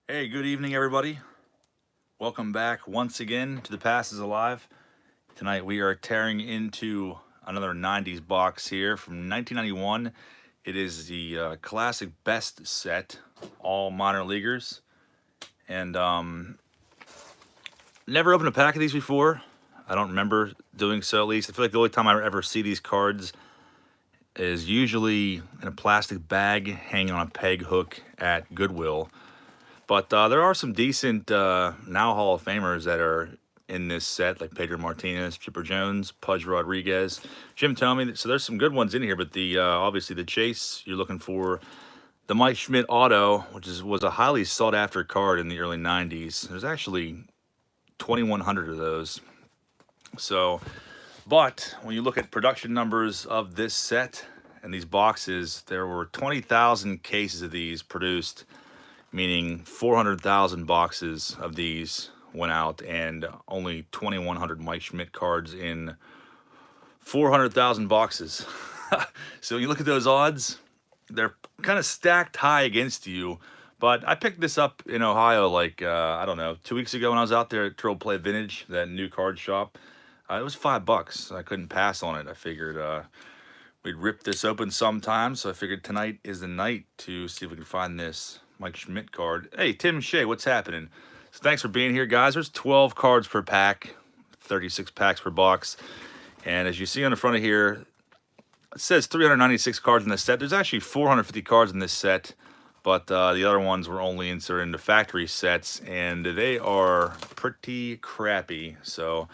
Hey, good evening, everybody. Welcome back once again to The Past is Alive. Tonight we are tearing into another 90s box here from 1991. It is the classic best set, all minor leaguers. And never opened a pack of these before. I don't remember doing so, at least. I feel like the only time I ever see these cards is usually in a plastic bag hanging on a peg hook at Goodwill. But there are some decent now Hall of Famers that are in this set, like Pedro Martinez, Chipper Jones, Pudge Rodriguez, Jim Thome. So there's some good ones in here. But the obviously the chase you're looking for, the Mike Schmidt auto, which was a highly sought after card in the early '90s. There's actually 2,100 of those. So, but when you look at production numbers of this set and these boxes, there were 20,000 cases of these produced, meaning 400,000 boxes of these went out, and only 2,100 Mike Schmidt cards in 400,000 boxes. So when you look at those odds, they're kind of stacked high against you. But I picked this up in Ohio, like, I don't know, 2 weeks ago when I was out there at Triple Play Vintage, that new card shop. It was $5. I couldn't pass on it. I figured we'd rip this open sometime, so I figured tonight is the night to see if we can find this Mike Schmidt card. Hey, Tim Shea, what's happening? So thanks for being here, guys. There's 12 cards per pack, 36 packs per box. And as you see on the front of here, it says 396 cards in this set. There's actually 450 cards in this set, but the other ones were only inserted into factory sets, and they are pretty crappy. So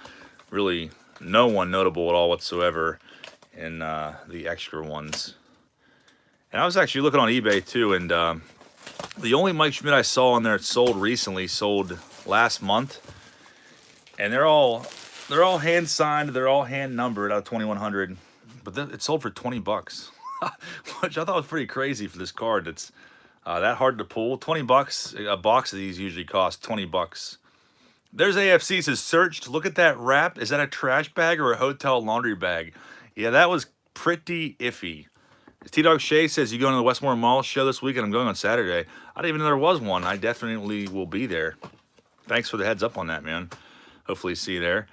really no one notable at all whatsoever in the extra ones. And I was actually looking on eBay too, and the only Mike Schmidt I saw on there sold recently, sold last month, and they're all hand signed, they're all hand numbered out of 2,100, but it sold for $20, which I thought was pretty crazy for this card. It's that hard to pull. $20, a box of these usually costs $20. There's AFC says searched. Look at that wrap. Is that a trash bag or a hotel laundry bag? Yeah, that was pretty iffy. T-Dog Shay says, you going to the Westmore Mall show this weekend? I'm going on Saturday. I didn't even know there was one. I definitely will be there. Thanks for the heads up on that, man. Hopefully see you there.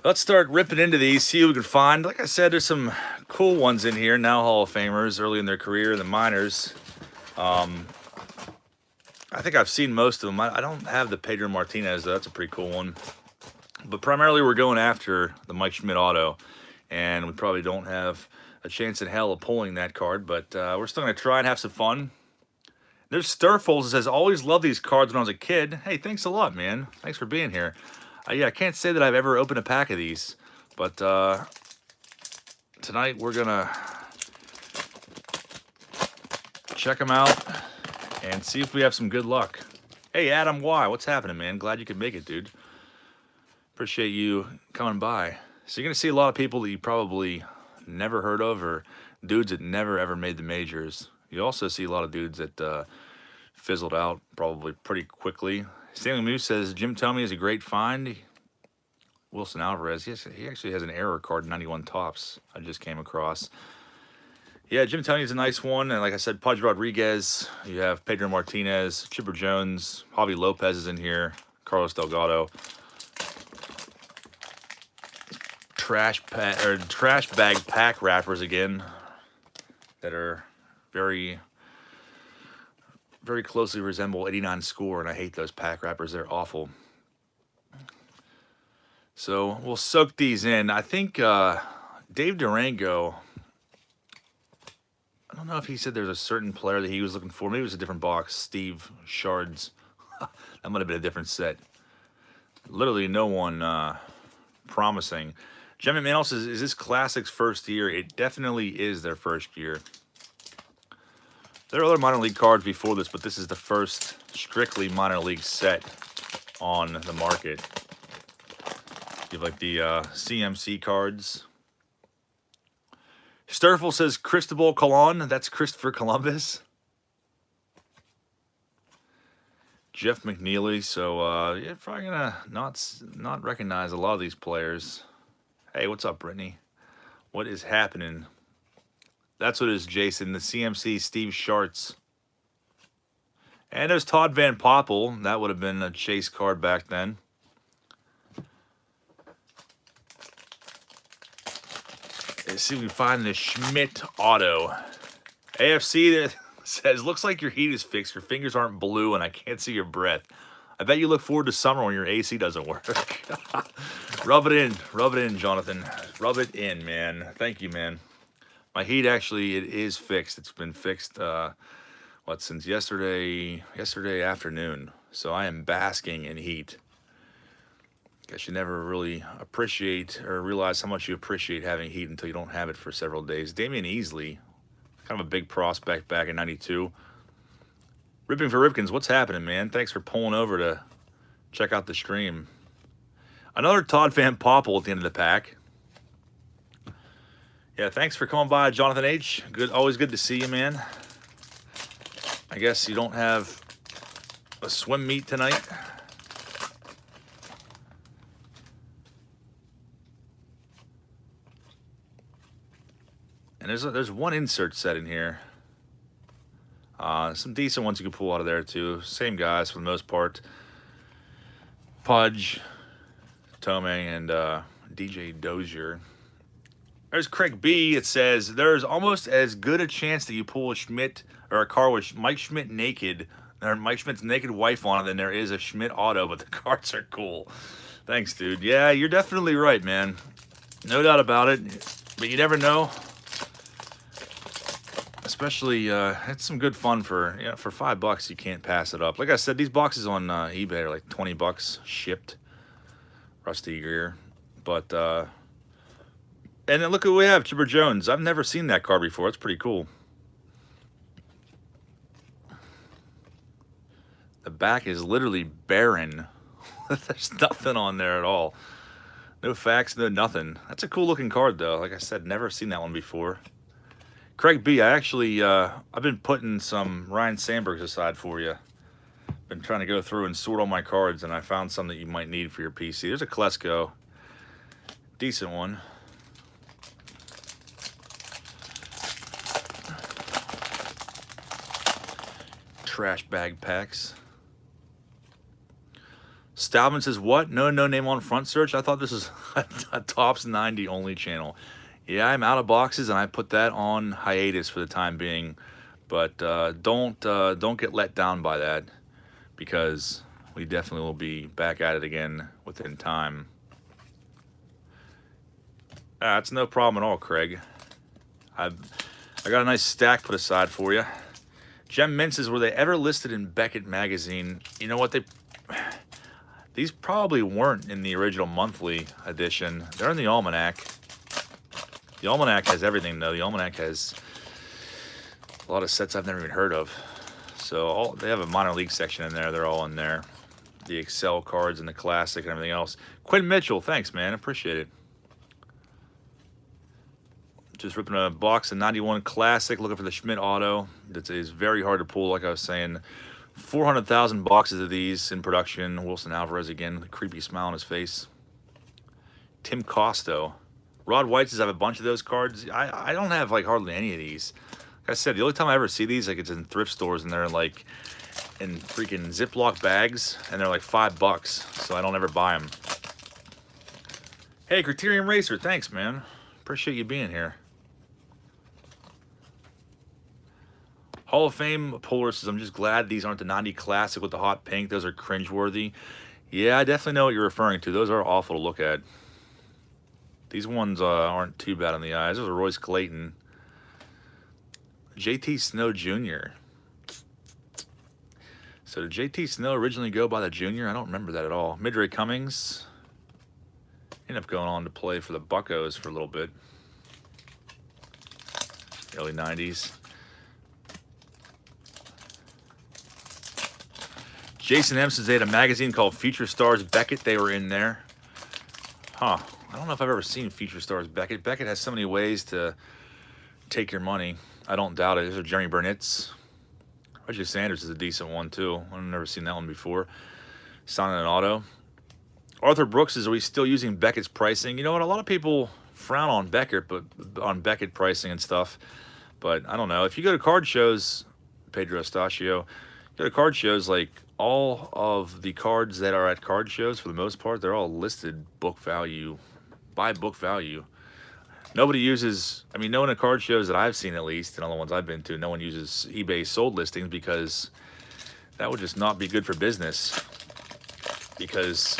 Let's start ripping into these, see what we can find. Like I said, there's some cool ones in here, now Hall of Famers, early in their career, the minors. I think I've seen most of them. I don't have the Pedro Martinez, though. That's a pretty cool one. But primarily we're going after the Mike Schmidt auto, and we probably don't have a chance in hell of pulling that card, but we're still going to try and have some fun. There's Sturfles that says, always loved these cards when I was a kid. Hey, thanks a lot, man. Thanks for being here. Yeah, I can't say that I've ever opened a pack of these, but tonight we're going to check them out and see if we have some good luck. Hey, Adam Y., what's happening, man? Glad you could make it, dude. Appreciate you coming by. So you're going to see a lot of people that you probably never heard of, or dudes that never ever made the majors. You also see a lot of dudes that fizzled out probably pretty quickly. Stanley Moose says Jim Thome is a great find. Wilson Alvarez, he actually has an error card, 91 tops. I just came across. Yeah, Jim Thome is a nice one, and like I said, Pudge Rodriguez. You have Pedro Martinez, Chipper Jones, Javi Lopez is in here, Carlos Delgado. Trash bag pack wrappers again that are very, very closely resemble 89 score, and I hate those pack wrappers. They're awful. So we'll soak these in. I think Dave Durango, I don't know if he said there's a certain player that he was looking for. Maybe it was a different box. Steve Shards. That might have been a different set. Literally no one promising. Jim McManus says, is this Classic's first year? It definitely is their first year. There are other minor league cards before this, but this is the first strictly minor league set on the market. You have like the CMC cards. Sturfel says Cristobal Colon. That's Christopher Columbus. Jeff McNeely. So you're probably gonna not recognize a lot of these players. Hey, what's up, Brittany? What is happening? That's what it is, Jason. The CMC Steve Sharts. And there's Todd Van Poppel. That would have been a chase card back then. Let's see if we can find the Schmidt auto. AFC that says, looks like your heat is fixed. Your fingers aren't blue and I can't see your breath. I bet you look forward to summer when your AC doesn't work. Rub it in, Jonathan. Rub it in, man. Thank you, man. My heat actually, it is fixed. It's been fixed, since yesterday afternoon. So I am basking in heat. Guess you never really appreciate or realize how much you appreciate having heat until you don't have it for several days. Damian Easley, kind of a big prospect back in '92. Ripping for Ripkins, what's happening, man? Thanks for pulling over to check out the stream. Another Todd Van Poppel at the end of the pack. Yeah, thanks for coming by, Jonathan H. Good, always good to see you, man. I guess you don't have a swim meet tonight. And there's one insert set in here. Some decent ones you can pull out of there too. Same guys for the most part. Pudge, Tome, and DJ Dozier. There's Craig B. It says there's almost as good a chance that you pull a Schmidt or a car with Mike Schmidt naked or Mike Schmidt's naked wife on it than there is a Schmidt auto, but the cards are cool. Thanks, dude. Yeah, you're definitely right, man. No doubt about it. But you never know. Especially, it's some good fun for for $5 you can't pass it up. Like I said, these boxes on eBay are like $20 shipped. Rusty Greer, but and then look who we have, Chipper Jones. I've never seen that card before. It's pretty cool. The back is literally barren. There's nothing on there at all. No facts, no nothing. That's a cool looking card though. Like I said, never seen that one before. Craig B, I actually, I've been putting some Ryan Sandbergs aside for you. Been trying to go through and sort all my cards, and I found some that you might need for your PC. There's a Klesko. Decent one. Trash bag packs. Stalman says, what? No name on front search? I thought this was a Tops 90 only channel. Yeah, I'm out of boxes, and I put that on hiatus for the time being. But don't get let down by that, because we definitely will be back at it again within time. That's no problem at all, Craig. I got a nice stack put aside for you. Gem Minces, were they ever listed in Beckett magazine? You know what? These probably weren't in the original monthly edition. They're in the Almanac. The Almanac has everything, though. The Almanac has a lot of sets I've never even heard of. So they have a minor league section in there. They're all in there. The Excel cards and the Classic and everything else. Quinn Mitchell, thanks, man. Appreciate it. Just ripping a box of 91 Classic, looking for the Schmidt auto. That is very hard to pull, like I was saying. 400,000 boxes of these in production. Wilson Alvarez again, with a creepy smile on his face. Tim Costo. Rod White says I have a bunch of those cards. I don't have like hardly any of these. Like I said, the only time I ever see these, like, it's in thrift stores, and they're like in freaking Ziploc bags, and they're like $5, so I don't ever buy them. Hey, Criterion Racer, thanks, man. Appreciate you being here. Hall of Fame Polar says, I'm just glad these aren't the 90 Classic with the hot pink. Those are cringeworthy. Yeah, I definitely know what you're referring to. Those are awful to look at. These ones aren't too bad on the eyes. Those are Royce Clayton. JT Snow Jr. So did JT Snow originally go by the Junior? I don't remember that at all. Midray Cummings. Ended up going on to play for the Buccos for a little bit. Early 90s. Jason M says they had a magazine called Future Stars Beckett. They were in there. Huh. I don't know if I've ever seen Future Stars Beckett. Beckett has so many ways to take your money. I don't doubt it. There's a Jeremy Burnitz. Reggie Sanders is a decent one, too. I've never seen that one before. Silent and Auto. Arthur Brooks says, are we still using Beckett's pricing? You know what? A lot of people frown on Beckett pricing and stuff. But I don't know. If you go to card shows, Pedro Estachio, Go to card shows, like all of the cards that are at card shows, for the most part, they're all listed book value, by book value. Nobody uses, I mean, no one at card shows that I've seen, at least, and all the ones I've been to, no one uses eBay sold listings, because that would just not be good for business. Because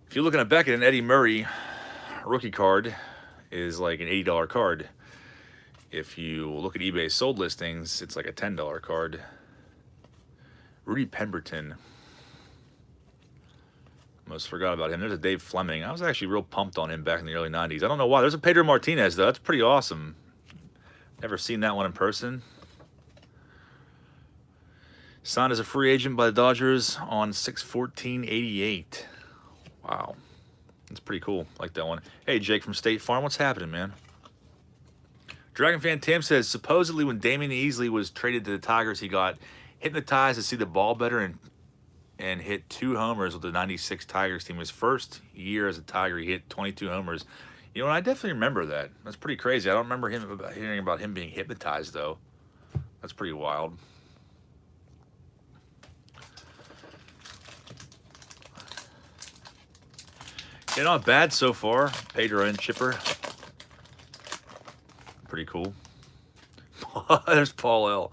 if you're looking at Beckett, an Eddie Murray rookie card is like an $80 card. If you look at eBay sold listings, it's like a $10 card. Rudy Pemberton. Almost forgot about him. There's a Dave Fleming. I was actually real pumped on him back in the early 90s. I don't know why. There's a Pedro Martinez, though. That's pretty awesome. Never seen that one in person. Signed as a free agent by the Dodgers on 6/14/88. Wow. That's pretty cool. Like that one. Hey, Jake from State Farm. What's happening, man? Dragon Fan Tim says, supposedly when Damian Easley was traded to the Tigers, he got hypnotized to see the ball better and hit 2 homers with the 96 Tigers team. His first year as a Tiger, he hit 22 homers. You know, and I definitely remember that. That's pretty crazy. I don't remember hearing about him being hypnotized, though. That's pretty wild. Yeah, not bad so far. Pedro and Chipper. Pretty cool. There's Paul L.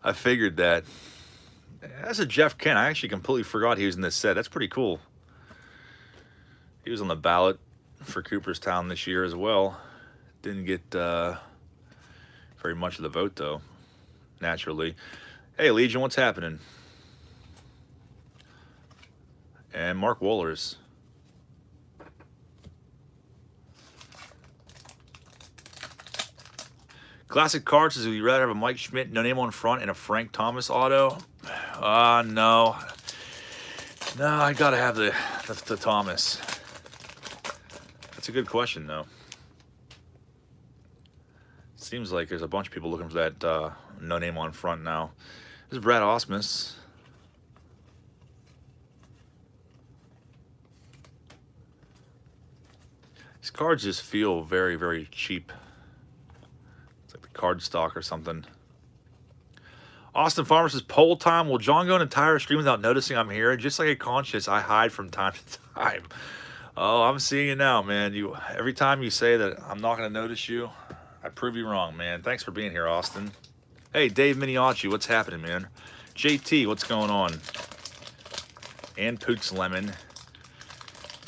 I figured that. That's a Jeff Kent. I actually completely forgot he was in this set. That's pretty cool. He was on the ballot for Cooperstown this year as well. Didn't get very much of the vote, though, naturally. Hey, Legion, what's happening? And Mark Wohlers. Classic cards is, would you rather have a Mike Schmidt, no name on front, and a Frank Thomas auto? No. No, I gotta have the Thomas. That's a good question, though. Seems like there's a bunch of people looking for that no name on front now. This is Brad Osmus. These cards just feel very, very cheap. Card stock or something. Austin Farmer says, poll time. Will John go an entire stream without noticing I'm here? Just like a conscious, I hide from time to time. Oh, I'm seeing you now, man. Every time you say that I'm not going to notice you, I prove you wrong, man. Thanks for being here, Austin. Hey, Dave Miniacci, what's happening, man? JT, what's going on? And Poots Lemon.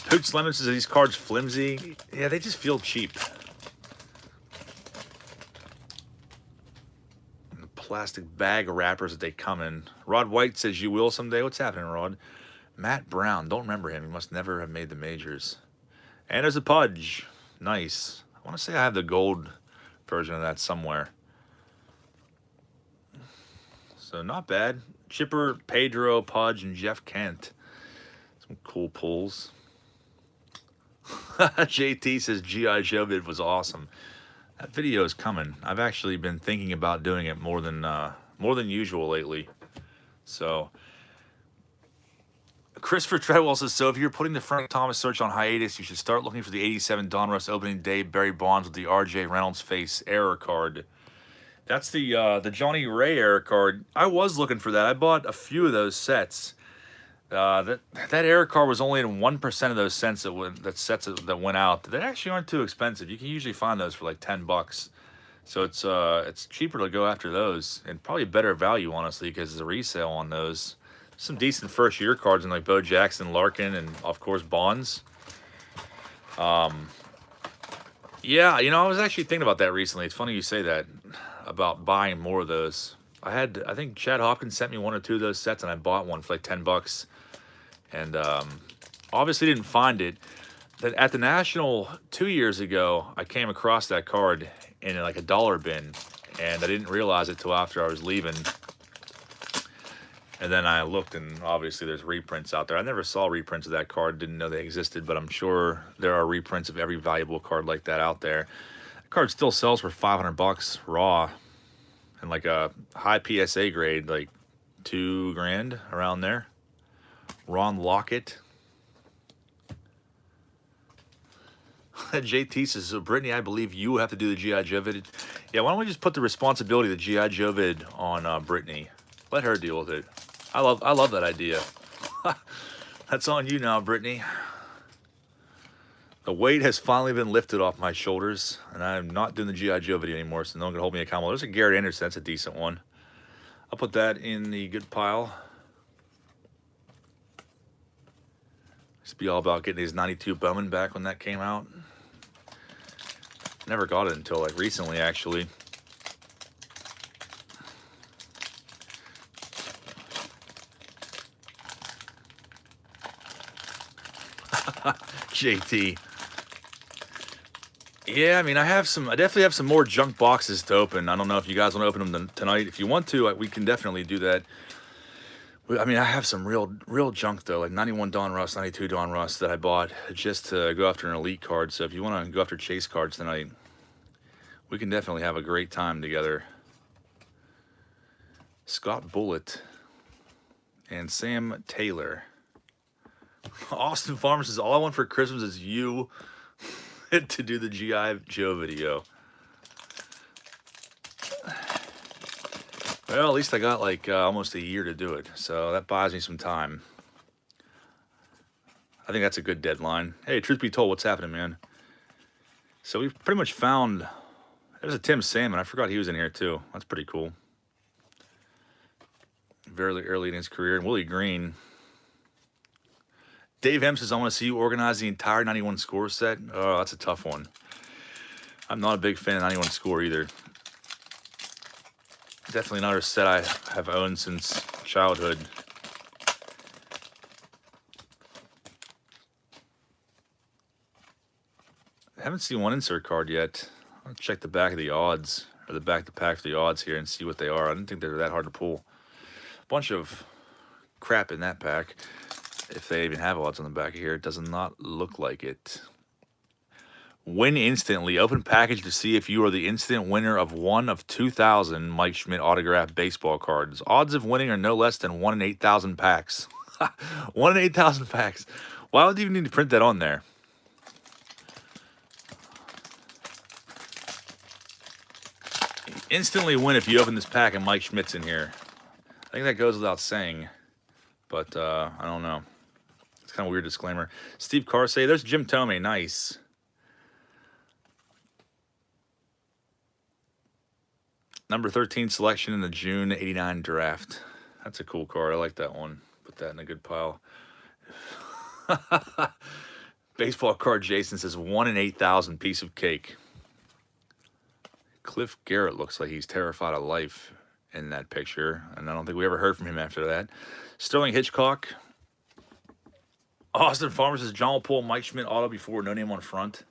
Poots Lemon says, are these cards flimsy? Yeah, they just feel cheap. Plastic bag wrappers that they come in. Rod White says you will someday. What's happening, Rod? Matt Brown, don't remember him. He must never have made the majors. And there's a Pudge. Nice. I want to say I have the gold version of that somewhere. So not bad. Chipper, Pedro, Pudge, and Jeff Kent. Some cool pulls. JT says G.I. Joe vid was awesome. That video is coming. I've actually been thinking about doing it more than usual lately. So, Christopher Treadwell says, so if you're putting the Frank Thomas search on hiatus, you should start looking for the 87 Donruss opening day Barry Bonds with the R.J. Reynolds face error card. That's the Johnny Ray error card. I was looking for that. I bought a few of those sets. That error card was only in 1% of those sets that went out. They actually aren't too expensive. You can usually find those for like $10. So it's cheaper to go after those, and probably better value, honestly, because there's a resale on those. Some decent first year cards in like Bo Jackson, Larkin, and of course Bonds. Yeah, you know, I was actually thinking about that recently. It's funny you say that about buying more of those. I think Chad Hopkins sent me 1 or 2 of those sets, and I bought one for like $10. And obviously didn't find it. Then at the National 2 years ago, I came across that card in like a dollar bin, and I didn't realize it till after I was leaving. And then I looked, and obviously there's reprints out there. I never saw reprints of that card, didn't know they existed, but I'm sure there are reprints of every valuable card like that out there. The card still sells for $500 raw, and like a high PSA grade, like $2,000 around there. Ron Lockett. JT says, so Brittany, I believe you have to do the G.I. Joe vid. Yeah, why don't we just put the responsibility of the G.I. Joe vid on Brittany? Let her deal with it. I love that idea. That's on you now, Brittany. The weight has finally been lifted off my shoulders, and I'm not doing the G.I. Joe video anymore, so no one can hold me accountable. There's a Garrett Anderson. That's a decent one. I'll put that in the good pile. Used to be all about getting these 92 Bowman back when that came out. Never got it until like recently, actually. JT. Yeah, I mean, I definitely have some more junk boxes to open. I don't know if you guys want to open them tonight. If you want to, we can definitely do that. I mean, I have some real junk though, like 91 Don Russ, 92 Don Russ that I bought just to go after an elite card. So if you want to go after chase cards tonight, we can definitely have a great time together. Scott Bullitt and Sam Taylor. Austin Farmer says, all I want for Christmas is you to do the G.I. Joe video. Well, at least I got like almost a year to do it, so that buys me some time. I think that's a good deadline. Hey, truth be told, what's happening, man? So we've pretty much found... There's a Tim Salmon. I forgot he was in here, too. That's pretty cool. Very early in his career. And Willie Green. Dave M says, I want to see you organize the entire 91 score set. Oh, that's a tough one. I'm not a big fan of 91 score either. Definitely not a set I have owned since childhood. I haven't seen one insert card yet. I'll check the back of the odds, or the back of the pack for the odds here and see what they are. I don't think they're that hard to pull. Bunch of crap in that pack. If they even have odds on the back of here, it does not look like it. Win instantly. Open package to see if you are the instant winner of one of 2,000 Mike Schmidt autographed baseball cards. Odds of winning are no less than 1 in 8,000 packs. 1 in 8,000 packs. Why would you even need to print that on there? Instantly win if you open this pack and Mike Schmidt's in here. I think that goes without saying, but I don't know. It's kind of a weird disclaimer. Steve Carsey, there's Jim Tomei. Nice. Number 13 selection in the June 89 draft. That's a cool card. I like that one. Put that in a good pile. Baseball card Jason says 1 in 8,000 piece of cake. Cliff Garrett looks like he's terrified of life in that picture. And I don't think we ever heard from him after that. Sterling Hitchcock. Austin Farmer says John will pull Mike Schmidt auto before no name on front.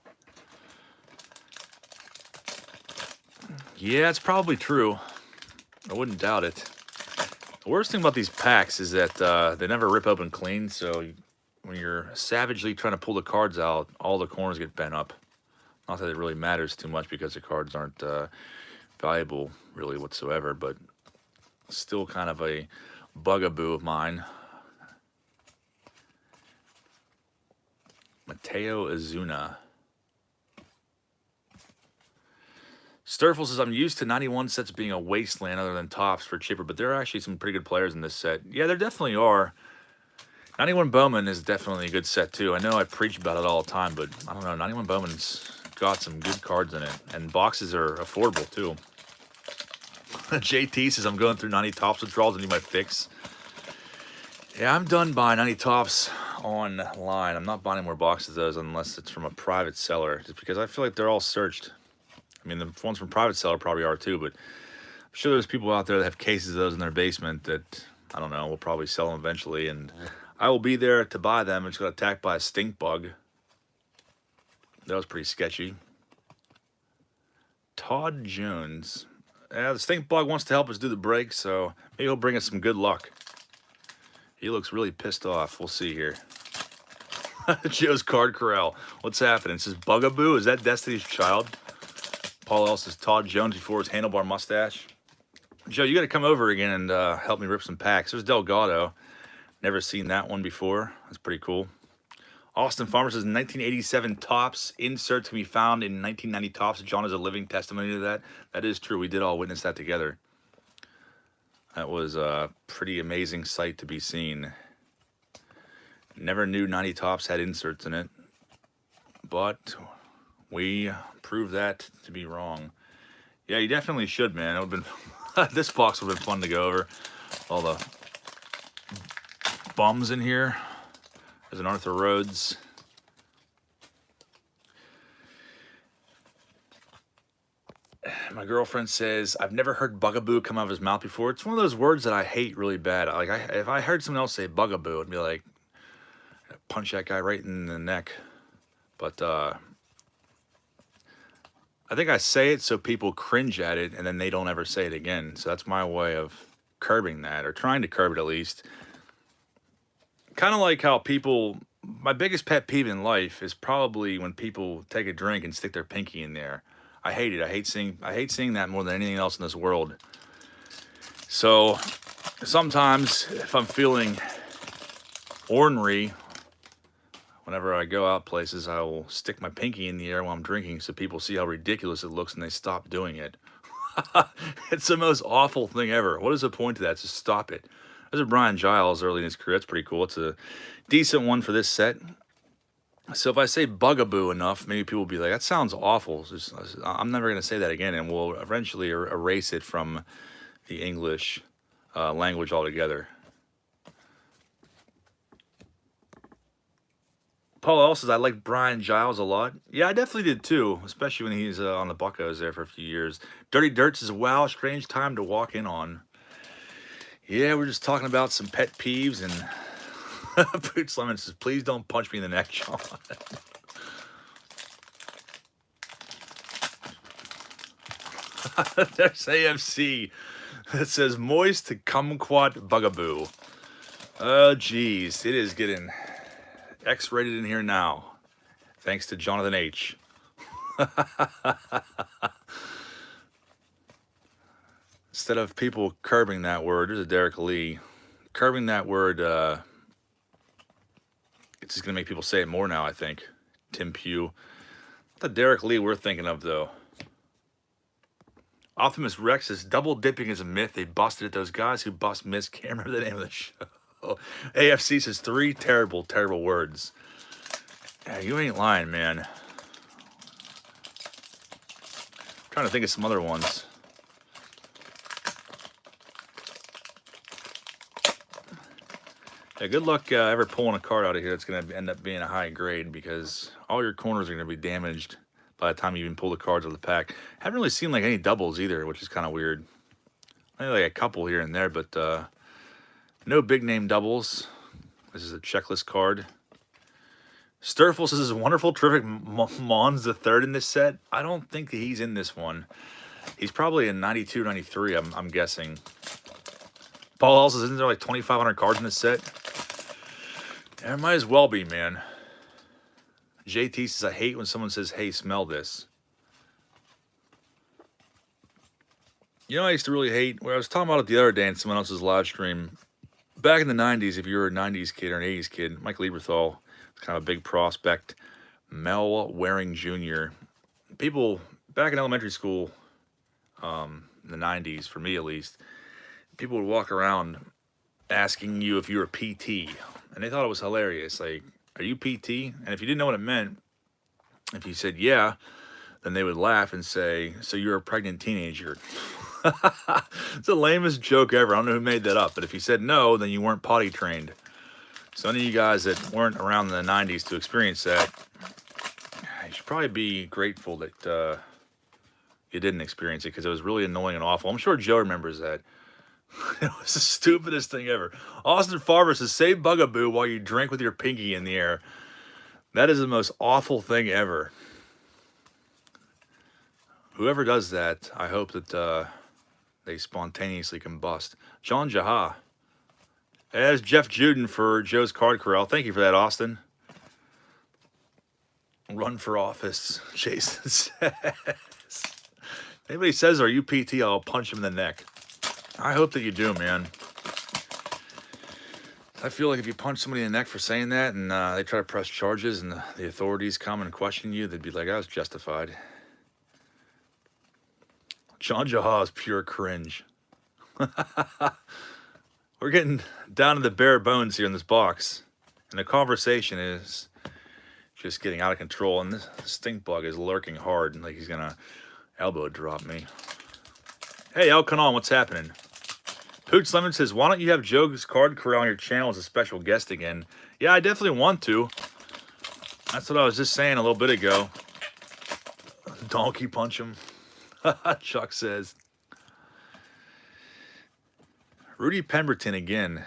Yeah, it's probably true. I wouldn't doubt it. The worst thing about these packs is that they never rip open clean, so when you're savagely trying to pull the cards out, all the corners get bent up. Not that it really matters too much because the cards aren't valuable really whatsoever, but still kind of a bugaboo of mine. Mateo Azuna. Sturfel says, I'm used to 91 sets being a wasteland other than tops for cheaper, but there are actually some pretty good players in this set. Yeah, there definitely are. 91 Bowman is definitely a good set, too. I know I preach about it all the time, but I don't know. 91 Bowman's got some good cards in it, and boxes are affordable, too. JT says, I'm going through 90 tops withdrawals and need my fix. Yeah, I'm done buying 90 tops online. I'm not buying any more boxes of those unless it's from a private seller, just because I feel like they're all searched. I mean, the ones from private seller probably are too, but I'm sure there's people out there that have cases of those in their basement that, I don't know, will probably sell them eventually, and I will be there to buy them. I just got attacked by a stink bug. That was pretty sketchy. Todd Jones. Yeah, the stink bug wants to help us do the break, so maybe he'll bring us some good luck. He looks really pissed off. We'll see here. Joe's Card Corral. What's happening? It says Bugaboo. Is that Destiny's Child? Paul L says Todd Jones before his handlebar mustache. Joe, you got to come over again and help me rip some packs. There's Delgado. Never seen that one before. That's pretty cool. Austin Farmer says 1987 tops inserts can be found in 1990 tops. John is a living testimony to that. That is true. We did all witness that together. That was a pretty amazing sight to be seen. Never knew 90 tops had inserts in it, but we proved that to be wrong. Yeah, you definitely should, man. It would have been this box would have been fun to go over. All the bums in here. There's an Arthur Rhodes. My girlfriend says, I've never heard bugaboo come out of his mouth before. It's one of those words that I hate really bad. Like, if I heard someone else say bugaboo, I'd be like, punch that guy right in the neck. But I think I say it so people cringe at it, and then they don't ever say it again. So that's my way of curbing that, or trying to curb it at least. Kind of like how people, my biggest pet peeve in life is probably when people take a drink and stick their pinky in there. I hate it. I hate seeing that more than anything else in this world. So sometimes if I'm feeling ornery, whenever I go out places, I will stick my pinky in the air while I'm drinking so people see how ridiculous it looks and they stop doing it. It's the most awful thing ever. What is the point to that? Just stop it. There's a Brian Giles early in his career. That's pretty cool. It's a decent one for this set. So if I say bugaboo enough, maybe people will be like, that sounds awful. I'm never going to say that again, and we'll eventually erase it from the English language altogether. Paul L says, I like Brian Giles a lot. Yeah, I definitely did too, especially when he's on the Buccos there for a few years. Dirty Dirt says, wow, strange time to walk in on. Yeah, we're just talking about some pet peeves, and Boots Lemon says, please don't punch me in the neck, John. There's AFC that says, moist kumquat bugaboo. Oh, geez, it is getting X-rated in here now, thanks to Jonathan H. Instead of people curbing that word, there's a Derek Lee. Curbing that word, it's just going to make people say it more now, I think. Tim Pugh. Not the Derek Lee we're thinking of, though. Optimus Rex says, double dipping is a myth. They busted it. Those guys who bust myths can't remember the name of the show. AFC says, 3 terrible, terrible words. Yeah, you ain't lying, man. I'm trying to think of some other ones. Yeah, good luck ever pulling a card out of here that's going to end up being a high grade, because all your corners are going to be damaged by the time you even pull the cards out of the pack. Haven't really seen like any doubles either, which is kind of weird. Maybe like a couple here and there, but no big name doubles. This is a checklist card. Sturfel says, wonderful, terrific Mons the third in this set. I don't think that he's in this one. He's probably in 92, 93, I'm guessing. Paul also says, isn't there like 2,500 cards in this set? There might as well be, man. JT says, I hate when someone says, hey, smell this. You know, I used to really hate, where I was talking about it the other day in someone else's live stream. Back in the 90s, if you were a 90s kid or an 80s kid, Mike Lieberthal was kind of a big prospect. Mel Waring Jr. People back in elementary school, in the 90s, for me at least, people would walk around asking you if you were PT. And they thought it was hilarious. Like, are you PT? And if you didn't know what it meant, if you said yeah, then they would laugh and say, so you're a pregnant teenager. It's the lamest joke ever. I don't know who made that up. But if you said no, then you weren't potty trained. So any of you guys that weren't around in the 90s to experience that, you should probably be grateful that you didn't experience it, because it was really annoying and awful. I'm sure Joe remembers that. It was the stupidest thing ever. Austin Farber says, say bugaboo while you drink with your pinky in the air. That is the most awful thing ever. Whoever does that, I hope that they spontaneously combust. John Jaha. As Jeff Juden for Joe's Card Corral. Thank you for that, Austin. Run for office, Jason says. If anybody says, are you PT, I'll punch him in the neck. I hope that you do, man. I feel like if you punch somebody in the neck for saying that and they try to press charges and the authorities come and question you, they'd be like, I was justified. John Jaha is pure cringe. We're getting down to the bare bones here in this box. And the conversation is just getting out of control. And this stink bug is lurking hard, like he's going to elbow drop me. Hey, El Canon, what's happening? Pooch Lemon says, why don't you have Joe's Card Corral on your channel as a special guest again? Yeah, I definitely want to. That's what I was just saying a little bit ago. Donkey punch him. Chuck says. Rudy Pemberton again.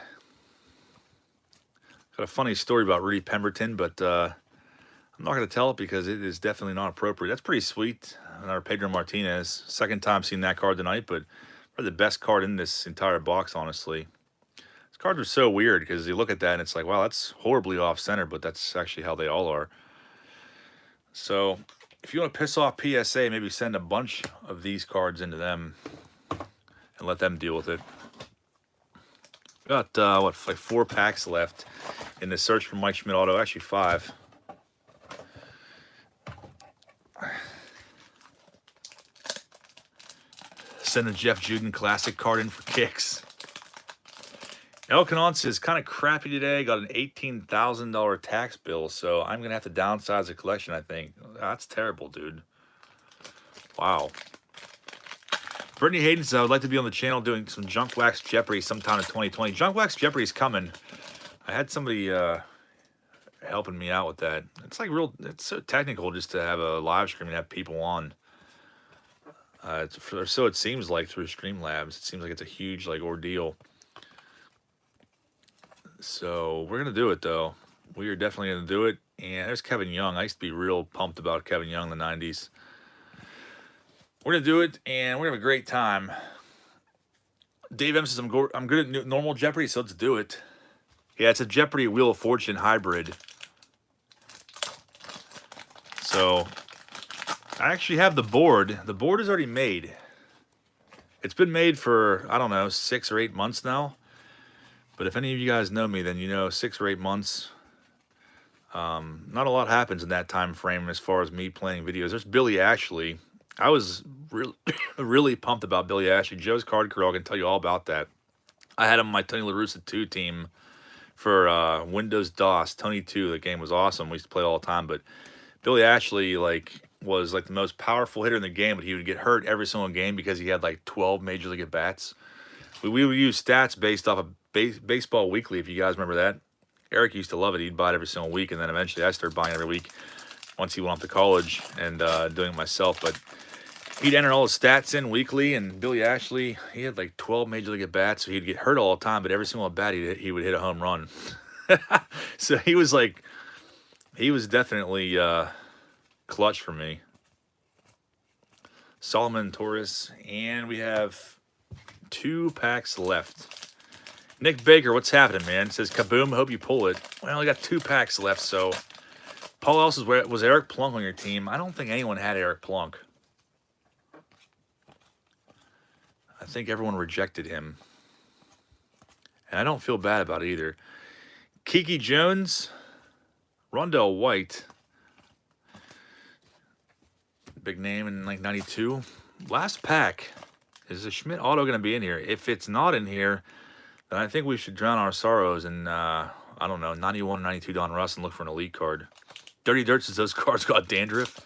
Got a funny story about Rudy Pemberton, but I'm not going to tell it because it is definitely not appropriate. That's pretty sweet. Another Pedro Martinez. Second time seeing that card tonight, but probably the best card in this entire box, honestly. These cards are so weird because you look at that and it's like, wow, that's horribly off-center, but that's actually how they all are. So if you want to piss off PSA, maybe send a bunch of these cards into them and let them deal with it. Got, what, like 4 packs left in the search for Mike Schmidt auto. Actually, 5. Send a Jeff Juden Classic card in for kicks. El Canon says, kind of crappy today. Got an $18,000 tax bill, so I'm going to have to downsize the collection, I think. That's terrible, dude. Wow. Brittany Hayden says, I would like to be on the channel doing some Junk Wax Jeopardy sometime in 2020. Junk Wax Jeopardy's coming. I had somebody helping me out with that. It's like it's so technical just to have a live stream and have people on. So it seems like through Streamlabs. It seems like it's a huge like ordeal. So we're going to do it, though. We are definitely going to do it. And there's Kevin Young. I used to be real pumped about Kevin Young in the 90s. We're going to do it, and we're going to have a great time. Dave M says, I'm good at normal Jeopardy, so let's do it. Yeah, it's a Jeopardy Wheel of Fortune hybrid. So I actually have the board. The board is already made. It's been made for, I don't know, 6 or 8 months now. But if any of you guys know me, then you know 6 or 8 months. Not a lot happens in that time frame as far as me playing videos. There's Billy Ashley. I was really, really pumped about Billy Ashley. Joe's Card Corral, I can tell you all about that. I had him on my Tony La Russa 2 team for Windows DOS. Tony 2, the game was awesome. We used to play it all the time. But Billy Ashley was the most powerful hitter in the game, but he would get hurt every single game because he had like 12 Major League at-bats. We would use stats based off of Baseball Weekly, if you guys remember that. Eric used to love it. He'd buy it every single week, and then eventually I started buying it every week once he went off to college and doing it myself. But he'd enter all his stats in weekly, and Billy Ashley, he had like 12 Major League at-bats, so he'd get hurt all the time, but every single at-bat he would hit a home run. So he was definitely clutch for me. Solomon Torres, and we have 2 packs left. Nick Baker, what's happening, man? Says, kaboom, hope you pull it. Well, I only got 2 packs left, so Paul Ellis was Eric Plunk on your team? I don't think anyone had Eric Plunk. I think everyone rejected him. And I don't feel bad about it either. Kiki Jones, Rondell White. Big name in like 92. Last pack. Is the Schmidt auto going to be in here? If it's not in here, then I think we should drown our sorrows in, I don't know, 91 or 92 Don Russ and look for an elite card. Dirty Dirt says those cards got dandruff.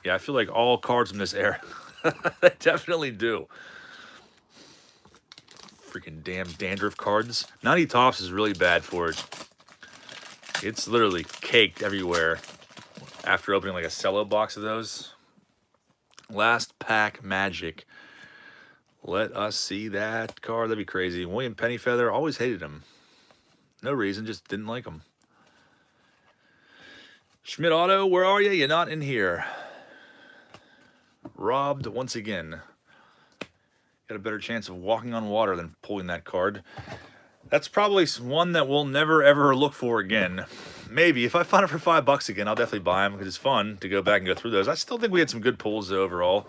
Yeah, I feel like all cards from this era. They definitely do. Freaking damn dandruff cards. 90 Tops is really bad for it. It's literally caked everywhere after opening like a cello box of those. Last pack magic. Let us see that card. That'd be crazy. William Pennyfeather, always hated him. No reason, just didn't like him. Schmidt Auto, where are you? You're not in here. Robbed once again. Got a better chance of walking on water than pulling that card. That's probably one that we'll never, ever look for again. Maybe. If I find it for $5 again, I'll definitely buy them because it's fun to go back and go through those. I still think we had some good pulls, though, overall.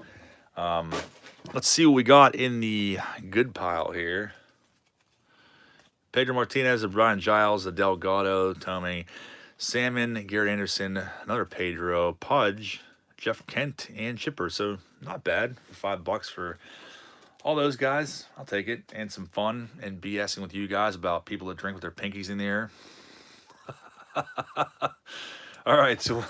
Let's see what we got in the good pile here. Pedro Martinez, Brian Giles, Delgado, Tommy, Salmon, Gary Anderson, another Pedro, Pudge, Jeff Kent, and Chipper. So not bad for $5 for all those guys. I'll take it. And some fun and BSing with you guys about people that drink with their pinkies in the air. All right, so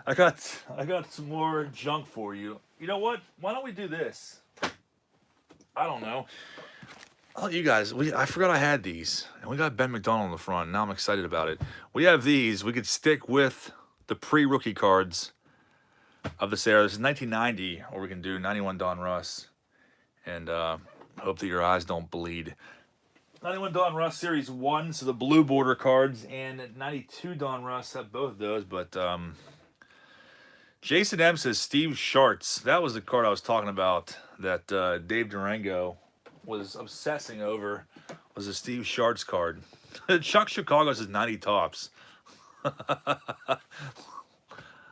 I got some more junk for you. You know what? Why don't we do this? I don't know. Oh, you guys, I forgot I had these, and we got Ben McDonald in the front. Now I'm excited about it. We have these. We could stick with the pre-rookie cards of this era. This is 1990, or we can do 91 Don Russ, and hope that your eyes don't bleed. 91 Don Russ Series 1, so the blue border cards, and 92 Don Russ have both of those, but Jason M says Steve Schartz. That was the card I was talking about that Dave Durango was obsessing over, was a Steve Schartz card. Chuck Chicago says 90 tops.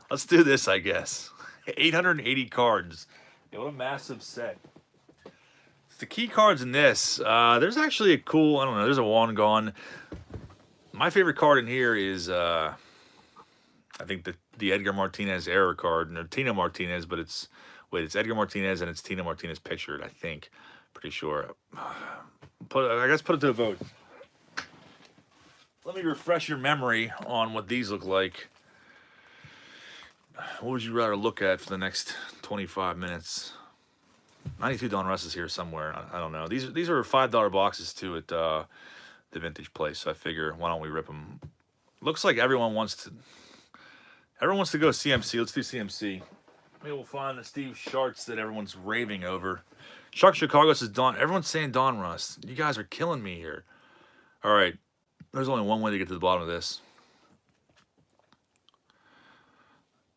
Let's do this, I guess. 880 cards. Yeah, what a massive set. The key cards in this, there's actually a cool, I don't know, there's a one gone. My favorite card in here is, I think the Edgar Martinez error card, no, Tino Martinez, but it's Edgar Martinez and it's Tino Martinez pictured, I think. Pretty sure. I guess put it to a vote. Let me refresh your memory on what these look like. What would you rather look at for the next 25 minutes? 92 Don Russ is here somewhere. I don't know. These are $5 boxes too at the vintage place. So I figure, why don't we rip them? Looks like everyone wants to go CMC. Let's do CMC. Maybe we'll find the Steve Schartz that everyone's raving over. Chuck Chicago says everyone's saying Don Russ. You guys are killing me here. All right. There's only one way to get to the bottom of this.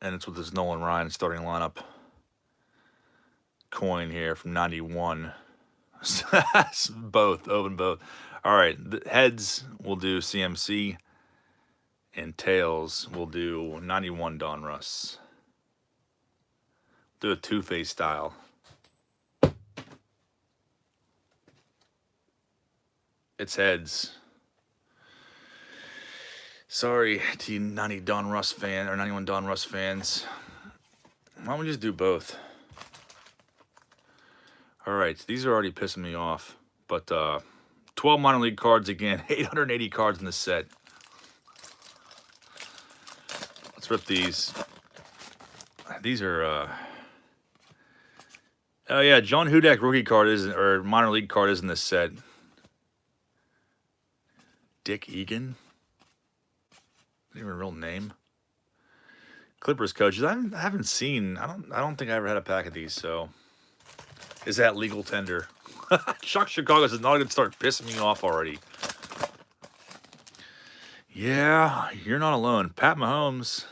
And it's with this Nolan Ryan starting lineup coin here from 91. Both, open both. All right, the heads will do CMC, and tails will do 91 Don Russ. Do a two-face style. It's heads. Sorry to you 90 Don Russ fan or 91 Don Russ fans. Why don't we just do both? All right, these are already pissing me off. But 12 minor league cards again, 880 cards in this set. Let's rip these. These are oh yeah, John Hudak rookie card or minor league card is in this set. Dick Egan. Not even a real name. Clippers coaches. I haven't seen. I don't think I ever had a pack of these. So, is that legal tender? Chuck Chicago says not going to start pissing me off already. Yeah, you're not alone. Pat Mahomes.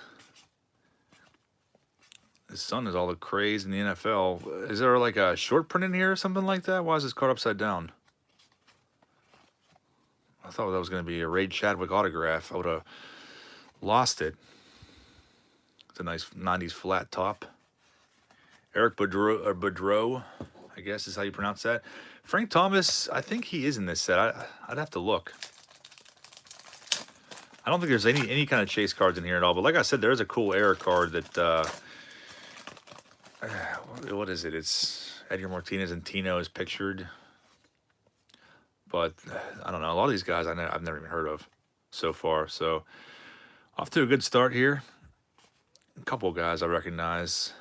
His son is all the craze in the NFL. Is there like a short print in here or something like that? Why is this card upside down? I thought that was going to be a Ray Chadwick autograph. I would have lost it. It's a nice 90s flat top. Eric Boudreau, I guess is how you pronounce that. Frank Thomas, I think he is in this set. I'd have to look. I don't think there's any kind of chase cards in here at all. But like I said, there's a cool error card that, what is it? It's Edgar Martinez and Tino is pictured. But I don't know. A lot of these guys I've never even heard of so far. So off to a good start here. A couple guys I recognize.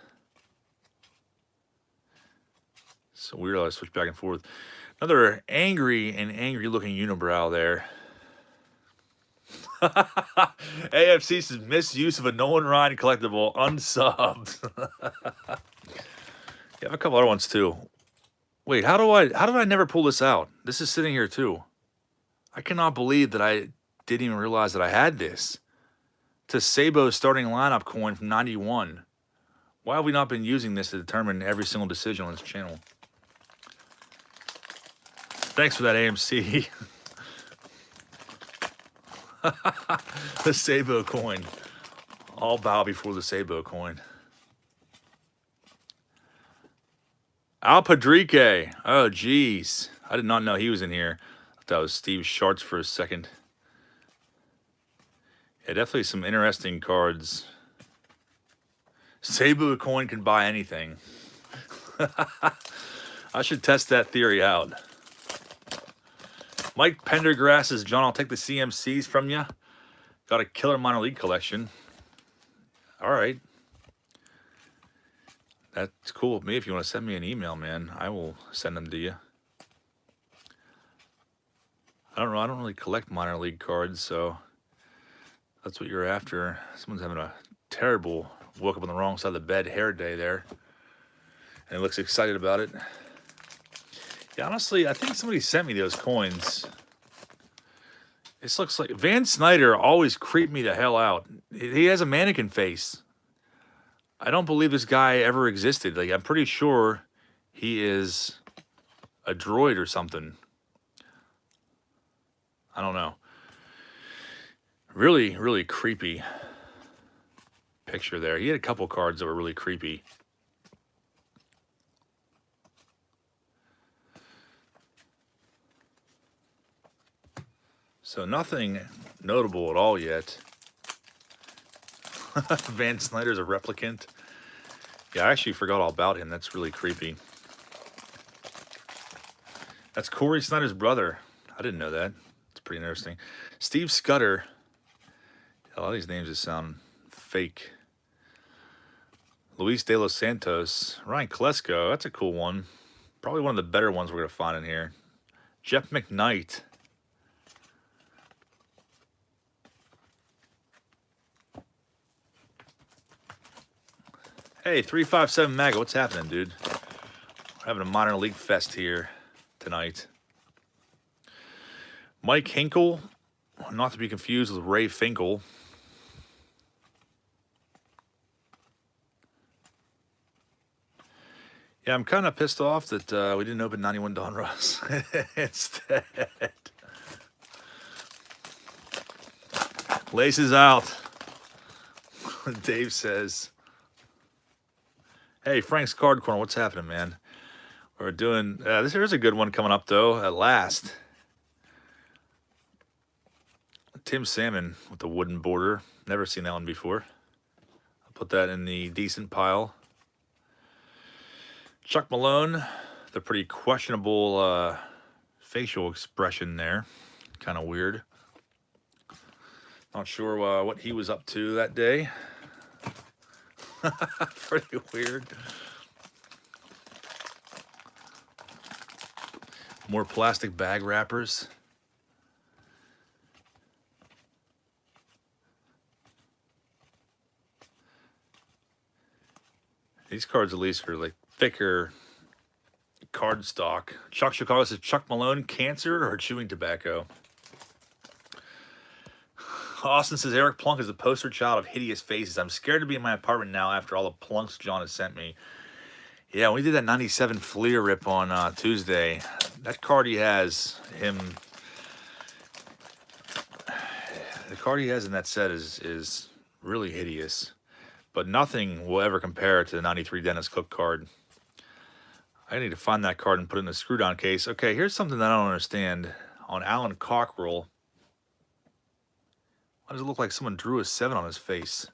So weird. I switch back and forth. Another angry looking unibrow there. AFC says misuse of a Nolan Ryan collectible unsubbed. You have a couple other ones too. Wait, how did I never pull this out? This is sitting here too. I cannot believe that I didn't even realize that I had this. It's a Sabo's starting lineup coin from 91. Why have we not been using this to determine every single decision on this channel? Thanks for that, AMC. The Sabo coin. All bow before the Sabo coin. Al Padrique. Oh, geez. I did not know he was in here. That was Steve Schartz for a second. Yeah, definitely some interesting cards. Cebu coin can buy anything. I should test that theory out. Mike Pendergrass says, John, I'll take the CMCs from you. Got a killer minor league collection. All right. That's cool with me. If you want to send me an email, man, I will send them to you. I don't know. I don't really collect minor league cards, so that's what you're after. Someone's having a terrible, woke up on the wrong side of the bed hair day there. And he looks excited about it. Yeah, honestly, I think somebody sent me those coins. This looks like Van Snyder always creeped me the hell out. He has a mannequin face. I don't believe this guy ever existed. Like, I'm pretty sure he is a droid or something. I don't know. Really, really creepy picture there. He had a couple cards that were really creepy. So nothing notable at all yet. Van Snyder's a replicant. Yeah, I actually forgot all about him. That's really creepy. That's Corey Snyder's brother. I didn't know that. It's pretty interesting. Steve Scudder. A lot of these names just sound fake. Luis De Los Santos. Ryan Klesko. That's a cool one. Probably one of the better ones we're going to find in here. Jeff McKnight. Hey, 357 Maga, what's happening, dude? We're having a minor league fest here tonight. Mike Hinkle, not to be confused with Ray Finkel. Yeah, I'm kind of pissed off that we didn't open 91 Don Ross instead. Laces out, Dave says. Hey, Frank's Card Corner, what's happening, man? We're doing, this here's a good one coming up, though, at last. Tim Salmon with the wooden border. Never seen that one before. I'll put that in the decent pile. Chuck Malone, the pretty questionable facial expression there. Kind of weird. Not sure what he was up to that day. Pretty weird. More plastic bag wrappers. These cards at least are like thicker card stock. Chuck Chicago says, Chuck Malone, cancer or chewing tobacco? Austin says, Eric Plunk is the poster child of hideous faces. I'm scared to be in my apartment now after all the plunks John has sent me. Yeah, when we did that 97 Fleer rip on Tuesday, that card he has, the card he has in that set is really hideous. But nothing will ever compare to the 93 Dennis Cook card. I need to find that card and put it in the screw down case. Okay, here's something that I don't understand. On Alan Cockrell, why does it look like someone drew a 7 on his face?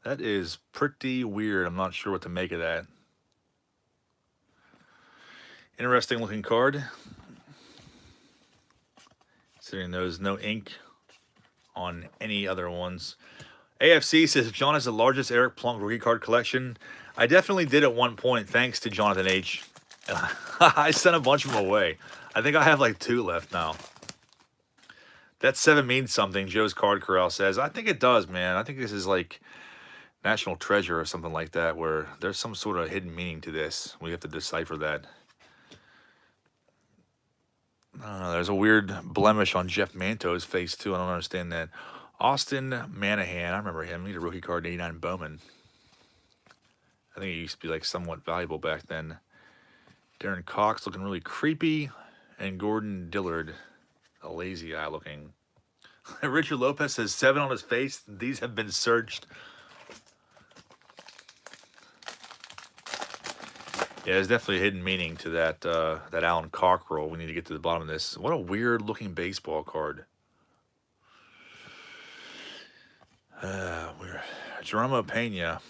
That is pretty weird. I'm not sure what to make of that. Interesting looking card. Considering there's no ink on any other ones. AFC says, John has the largest Eric Plunk rookie card collection. I definitely did at one point, thanks to Jonathan H. And I sent a bunch of them away. I think I have like 2 left now. That 7 means something, Joe's Card Corral says. I think it does, man. I think this is like National Treasure or something like that, where there's some sort of hidden meaning to this. We have to decipher that. I don't know. There's a weird blemish on Jeff Manto's face, too. I don't understand that. Austin Manahan. I remember him. He had a rookie card, 89 Bowman. I think he used to be like somewhat valuable back then. Darren Cox looking really creepy. And Gordon Dillard, a lazy eye looking. Richard Lopez says 7 on his face. These have been searched. Yeah, there's definitely a hidden meaning to that Alan Cockrell. We need to get to the bottom of this. What a weird looking baseball card. We're Geronimo Pena.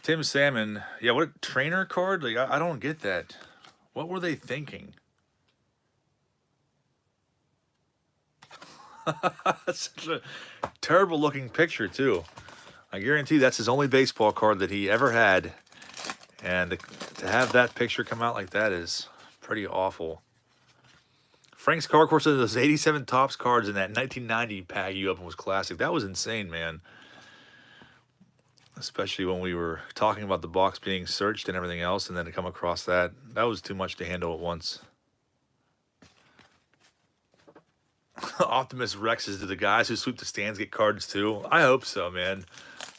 Tim Salmon. Yeah, what a trainer card. Like I don't get that. What were they thinking? That's such a terrible looking picture too. I guarantee that's his only baseball card that he ever had, and to have that picture come out like that is pretty awful. Frank's Card Course of those 87 Topps cards in that 1990 pack you opened was classic. That was insane, man. Especially when we were talking about the box being searched and everything else, and then to come across that. That was too much to handle at once. Optimus Rexes, do the guys who sweep the stands get cards too? I hope so, man.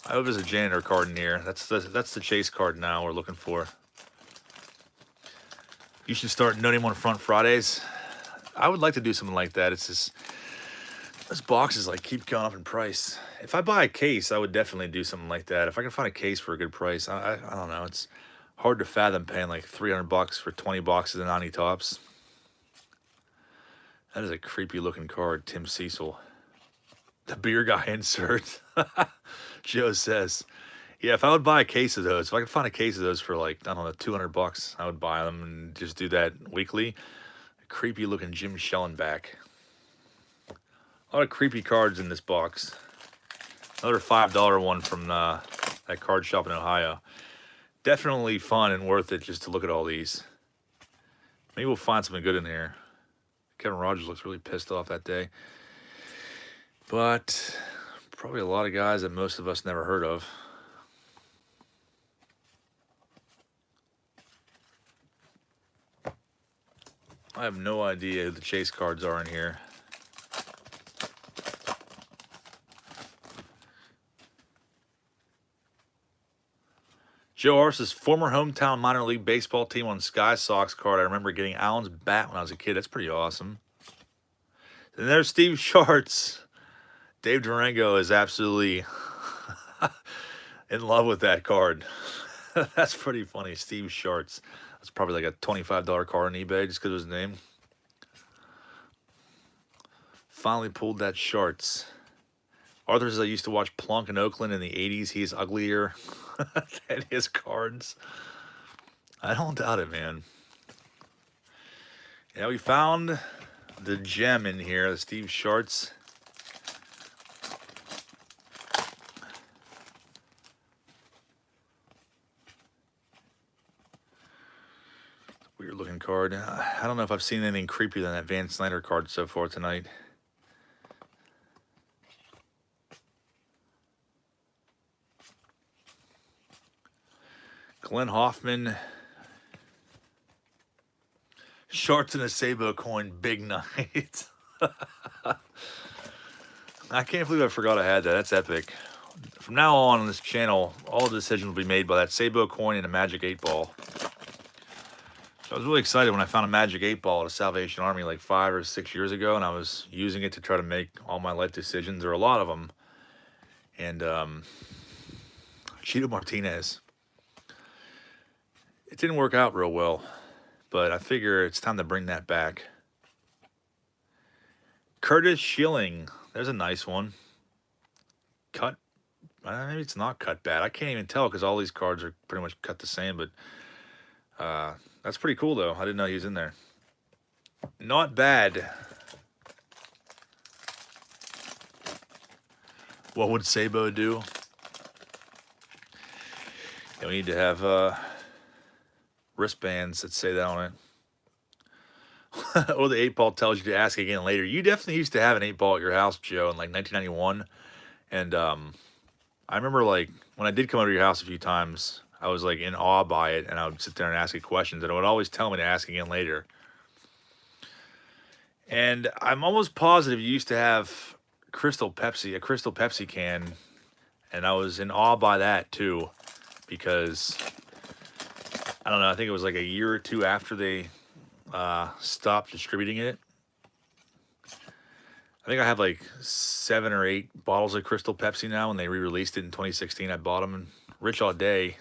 I hope there's a janitor card in here. That's the chase card now we're looking for. You should start No Name on Front Fridays. I would like to do something like that. It's just those boxes like keep going up in price. If I buy a case, I would definitely do something like that. If I can find a case for a good price, I don't know. It's hard to fathom paying like $300 for 20 boxes of 90 Topps. That is a creepy looking card, Tim Cecil. The beer guy insert. Joe says, yeah, if I would buy a case of those, if I could find a case of those for like, I don't know, $200, I would buy them and just do that weekly. A creepy looking Jim Schellenbach. A lot of creepy cards in this box. Another $5 one from that card shop in Ohio. Definitely fun and worth it just to look at all these. Maybe we'll find something good in here. Kevin Rogers looks really pissed off that day. But probably a lot of guys that most of us never heard of. I have no idea who the chase cards are in here. Joe Arce's former hometown minor league baseball team on Sky Sox card. I remember getting Allen's bat when I was a kid. That's pretty awesome. And there's Steve Schartz. Dave Durango is absolutely in love with that card. That's pretty funny. Steve Schartz. That's probably like a $25 card on eBay just because of his name. Finally pulled that Schartz. Arthur says I used to watch Plunk in Oakland in the 80s. He's uglier than his cards. I don't doubt it, man. Yeah, we found the gem in here, the Steve Schartz. Weird looking card. I don't know if I've seen anything creepier than that Van Snyder card so far tonight. Glenn Hoffman. Sharks and a Sabo coin, big night. I can't believe I forgot I had that. That's epic. From now on this channel, all the decisions will be made by that Sabo coin and a Magic 8-ball. So I was really excited when I found a Magic 8-ball at a Salvation Army like 5 or 6 years ago, and I was using it to try to make all my life decisions, or a lot of them. And Cheeto Martinez. It didn't work out real well, but I figure it's time to bring that back. Curtis Schilling. There's a nice one. Cut. Maybe it's not cut bad. I can't even tell because all these cards are pretty much cut the same, but that's pretty cool, though. I didn't know he was in there. Not bad. What would Sabo do? Yeah, we need to have wristbands that say that on it. Or the 8-ball tells you to ask again later. You definitely used to have an 8-ball at your house, Joe, in like 1991. And I remember like when I did come over to your house a few times, I was like in awe by it, and I would sit there and ask it questions, and it would always tell me to ask again later. And I'm almost positive you used to have a Crystal Pepsi can, and I was in awe by that too, because I don't know, I think it was like a year or two after they stopped distributing it. I think I have like 7 or 8 bottles of Crystal Pepsi now. When they re-released it in 2016, I bought them, and rich all day.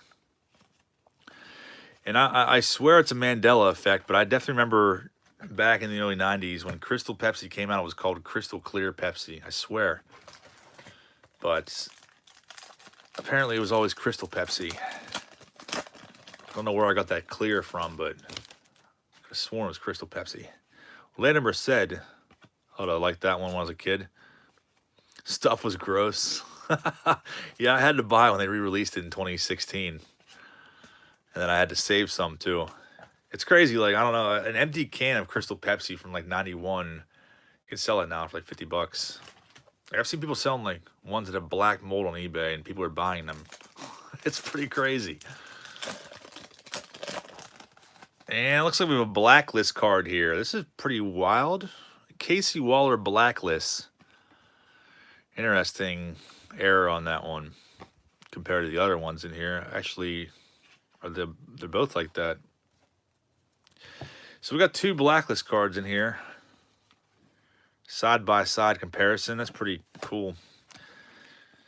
And I swear it's a Mandela effect, but I definitely remember back in the early 90s when Crystal Pepsi came out, it was called Crystal Clear Pepsi. I swear. But apparently it was always Crystal Pepsi. I don't know where I got that clear from, but I sworn it was Crystal Pepsi. Landon Merced. Oh, I liked that one when I was a kid. Stuff was gross. Yeah, I had to buy it when they re-released it in 2016. And then I had to save some too. It's crazy. Like, I don't know, an empty can of Crystal Pepsi from like 91, you can sell it now for like $50. Like, I've seen people selling like ones that have black mold on eBay, and people are buying them. It's pretty crazy. And it looks like we have a blacklist card here. This is pretty wild. Casey Waller blacklist. Interesting error on that one compared to the other ones in here. Actually, they're both like that. So we got 2 blacklist cards in here. Side by side comparison. That's pretty cool.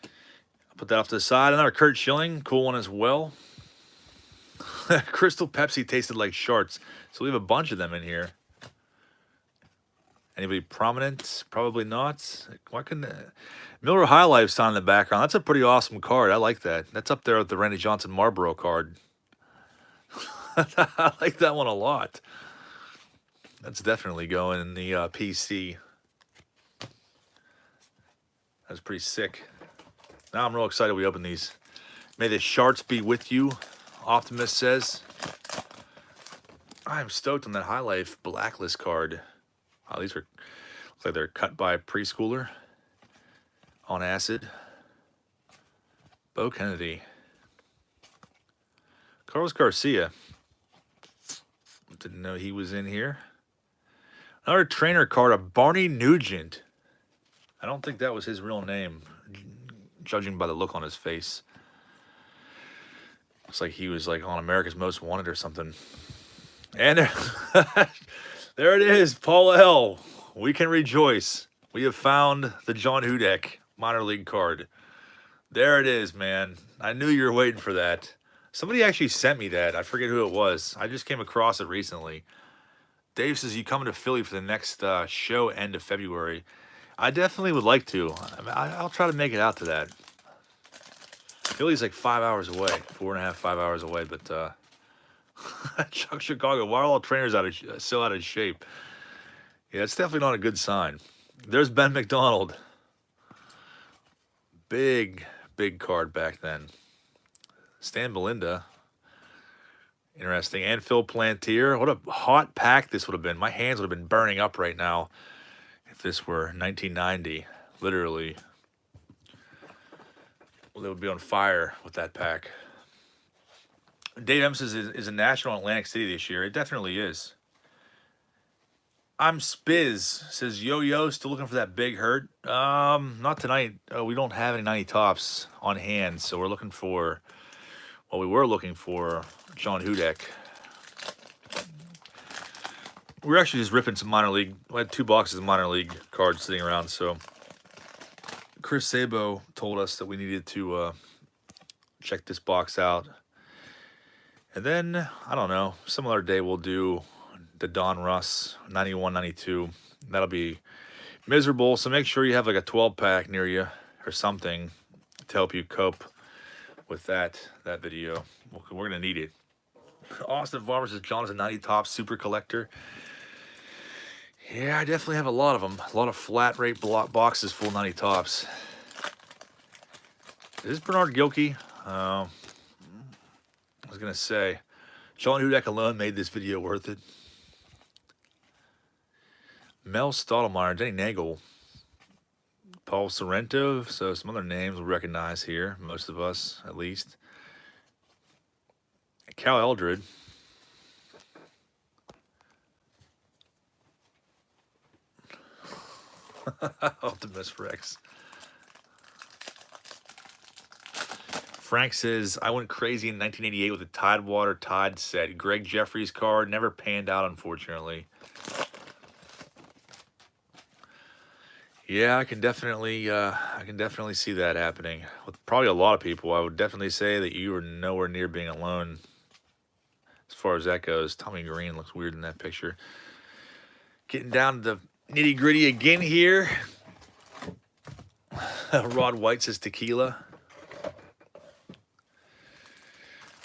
I'll put that off to the side. Another Kurt Schilling, cool one as well. Crystal Pepsi tasted like sharts. So we have a bunch of them in here. Anybody prominent? Probably not. Why couldn't Miller High Life sign in the background? That's a pretty awesome card. I like that. That's up there with the Randy Johnson Marlboro card. I like that one a lot. That's definitely going in the PC. That's pretty sick. Now I'm real excited we open these. May the sharts be with you, Optimist says. I'm stoked on that High Life Blacklist card. Oh, these are, looks like they're cut by a preschooler on acid. Bo Kennedy. Carlos Garcia. Didn't know he was in here. Another trainer card, a Barney Nugent. I don't think that was his real name, judging by the look on his face. Looks like he was like on America's Most Wanted or something. And there it is, Paul L. We can rejoice. We have found the John Hudek minor league card. There it is, man. I knew you were waiting for that. Somebody actually sent me that. I forget who it was. I just came across it recently. Dave says, you coming to Philly for the next show end of February? I definitely would like to. I'll try to make it out to that. Philly's like 5 hours away, 4.5, 5 hours away. But Chuck Chicago, why are all trainers still out of shape? Yeah, it's definitely not a good sign. There's Ben McDonald. Big card back then. Stan Belinda. Interesting. And Phil Plantier. What a hot pack this would have been. My hands would have been burning up right now if this were 1990. Literally. Well, they would be on fire with that pack. Dave M says is a national in Atlantic City this year. It definitely is. I'm Spiz. Says, yo, still looking for that big hurt? Not tonight. We don't have any 90 tops on hand, so we're looking for... Well, we were looking for John Hudek. We were actually just ripping some minor league. We had 2 boxes of minor league cards sitting around, so Chris Sabo told us that we needed to check this box out. And then, I don't know, some other day we'll do the Don Russ 91, 92. That'll be miserable, so make sure you have like a 12-pack near you or something to help you cope with that video. We're gonna need it. Austin Farmer says John is a 90 top super collector. Yeah, I definitely have a lot of them. A lot of flat rate boxes full 90 tops. Is this Bernard Gilkey? I was gonna say John Hudek alone made this video worth it. Mel Stottlemyre, Denny Nagel, Paul Sorrento, so some other names we'll recognize here, most of us at least. Cal Eldred. Optimus Rex. Frank says, I went crazy in 1988 with a Tidewater Tide set. Greg Jeffries card never panned out, unfortunately. Yeah, I can definitely see that happening with probably a lot of people. I would definitely say that you are nowhere near being alone as far as that goes. Tommy Green looks weird in that picture. Getting down to the nitty gritty again here. Rod White says tequila.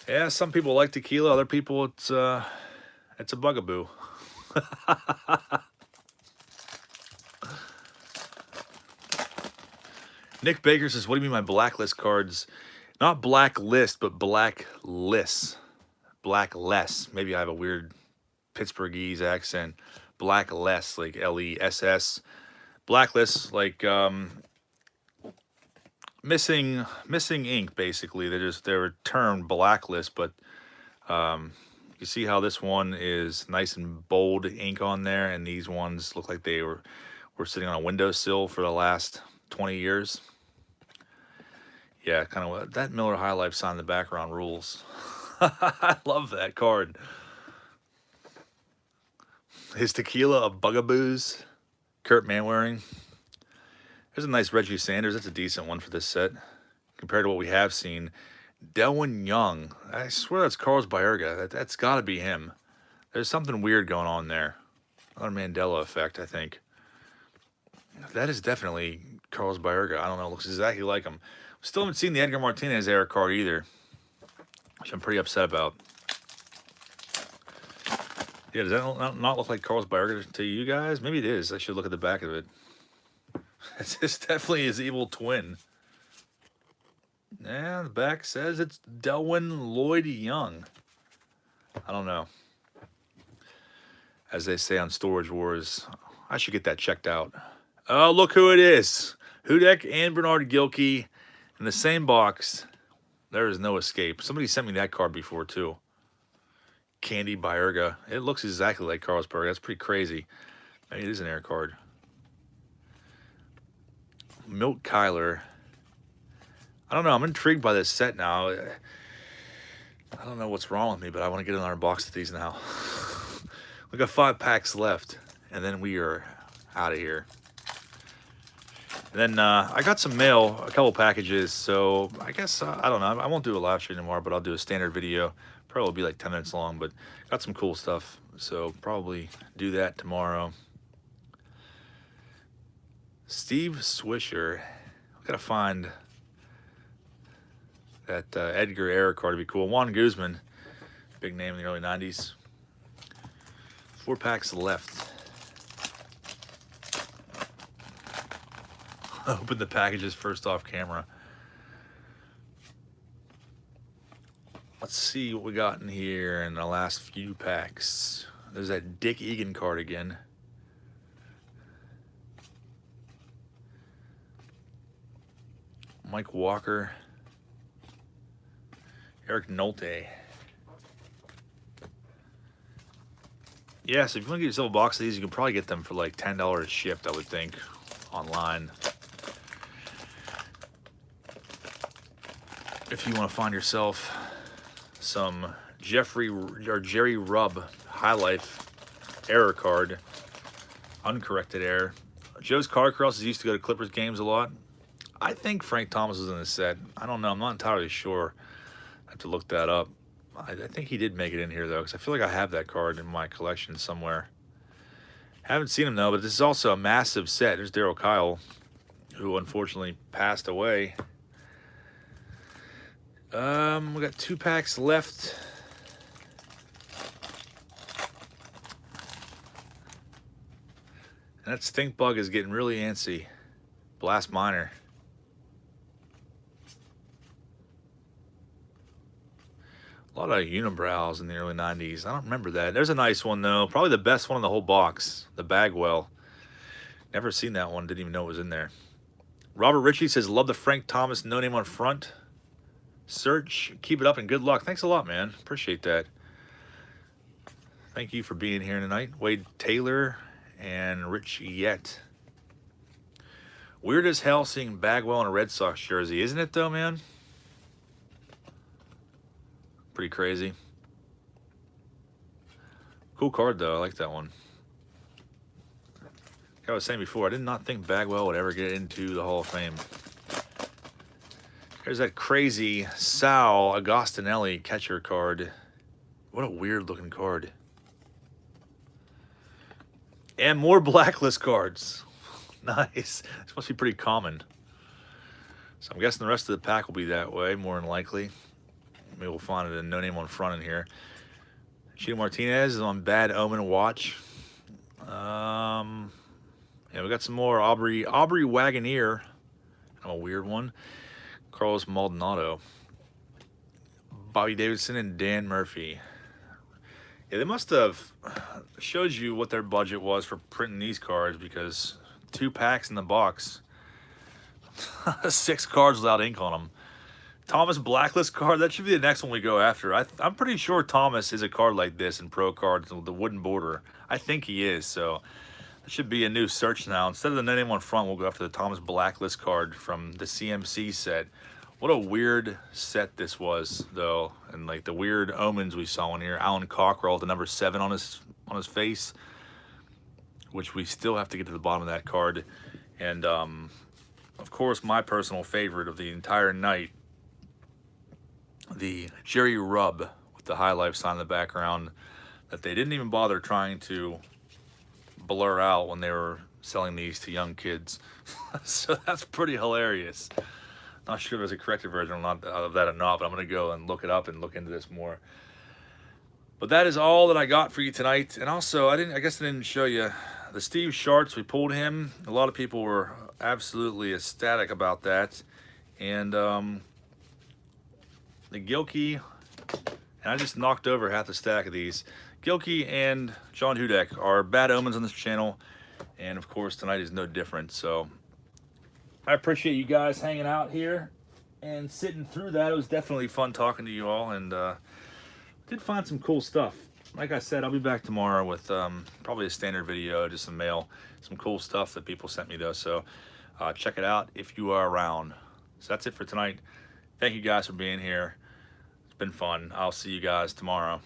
Yeah, some people like tequila. Other people, it's a bugaboo. Nick Baker says, "What do you mean by blacklist cards? Not blacklist, but blacklist. Blackless. Maybe I have a weird Pittsburghese accent. Blackless, like LESS. Blacklist, like missing ink. Basically, they're termed blacklist, but you see how this one is nice and bold ink on there, and these ones look like they were sitting on a windowsill for the last 20 years. Yeah, kind of that Miller High Life sign in the background rules. I love that card. Is tequila a bugaboos? Kurt Manwaring. There's a nice Reggie Sanders. That's a decent one for this set compared to what we have seen. Delwyn Young. I swear that's Carlos Baerga. That's got to be him. There's something weird going on there. Another Mandela effect, I think. That is definitely Carlos Baerga. I don't know. Looks exactly like him. Still haven't seen the Edgar Martinez era card either, which I'm pretty upset about. Yeah, does that not look like Carlos Baerga to you guys? Maybe it is. I should look at the back of it. It's definitely his evil twin. Yeah, the back says it's Delwyn Lloyd Young. I don't know. As they say on Storage Wars, I should get that checked out. Oh, look who it is. Hudek and Bernard Gilkey in the same box. There is no escape. Somebody sent me that card before, too. Candy Baerga. It looks exactly like Carlos Baerga. That's pretty crazy. Maybe it is an air card. Milt Kyler. I don't know. I'm intrigued by this set now. I don't know what's wrong with me, but I want to get another box of these now. We got 5 packs left, and then we are out of here. And then I got some mail, a couple packages, so I guess, I don't know. I won't do a live stream anymore, but I'll do a standard video. Probably will be like 10 minutes long, but got some cool stuff, so probably do that tomorrow. Steve Swisher. I've got to find that Edgar era card to be cool. Juan Guzman, big name in the early 90s. 4 packs left. Open the packages first off camera. Let's see what we got in here in the last few packs. There's that Dick Egan card again. Mike Walker. Eric Nolte. Yeah, so if you want to get yourself a box of these, you can probably get them for like $10 shipped, I would think, online. If you want to find yourself some Jerry Rubb High Life error card, uncorrected error. Joe's Card Crosses used to go to Clippers games a lot. I think Frank Thomas was in the set. I don't know. I'm not entirely sure. I have to look that up. I think he did make it in here, though, because I feel like I have that card in my collection somewhere. Haven't seen him, though, but this is also a massive set. There's Darryl Kyle, who unfortunately passed away. We got 2 packs left. And that stink bug is getting really antsy. Blast Minor. A lot of unibrows in the early 90s. I don't remember that. There's a nice one, though. Probably the best one in the whole box. The Bagwell. Never seen that one. Didn't even know it was in there. Robert Ritchie says, love the Frank Thomas no name on front. Search. Keep it up and good luck. Thanks a lot, man. Appreciate that. Thank you for being here tonight. Wade Taylor and Rich Yet. Weird as hell seeing Bagwell in a Red Sox jersey. Isn't it, though, man? Pretty crazy. Cool card, though. I like that one. Like I was saying before, I did not think Bagwell would ever get into the Hall of Fame. Here's that crazy Sal Agostinelli catcher card. What a weird looking card. And more blacklist cards. Nice. This must be pretty common. So I'm guessing the rest of the pack will be that way, more than likely. Maybe we'll find it a no name on front in here. Chino Martinez is on Bad Omen watch. Yeah, we got some more Aubrey Wagoneer. A weird one. Carlos Maldonado. Bobby Davidson and Dan Murphy. Yeah, they must have showed you what their budget was for printing these cards, because 2 packs in the box. 6 cards without ink on them. Thomas Blacklist card, that should be the next one we go after. I'm pretty sure Thomas is a card like this in Pro Cards with the wooden border. I think he is, so that should be a new search now. Instead of the name on front, we'll go after the Thomas Blacklist card from the CMC set. What a weird set this was, though, and like the weird omens we saw in here. Alan Cockrell with the number 7 on his face, which we still have to get to the bottom of that card. And of course, my personal favorite of the entire night, the Jerry Rubb with the High Life sign in the background that they didn't even bother trying to blur out when they were selling these to young kids. So that's pretty hilarious. Not sure if there's a corrected version of that or not, but I'm going to go and look it up and look into this more. But that is all that I got for you tonight. And also, I guess I didn't show you the Steve Sharts. We pulled him. A lot of people were absolutely ecstatic about that. And the Gilkey, and I just knocked over half the stack of these. Gilkey and John Hudek are bad omens on this channel, and of course tonight is no different. So I appreciate you guys hanging out here and sitting through that. It was definitely fun talking to you all, and did find some cool stuff. Like I said, I'll be back tomorrow with probably a standard video, just some mail, some cool stuff that people sent me though. So check it out if you are around. So that's it for tonight. Thank you guys for being here. It's been fun. I'll see you guys tomorrow.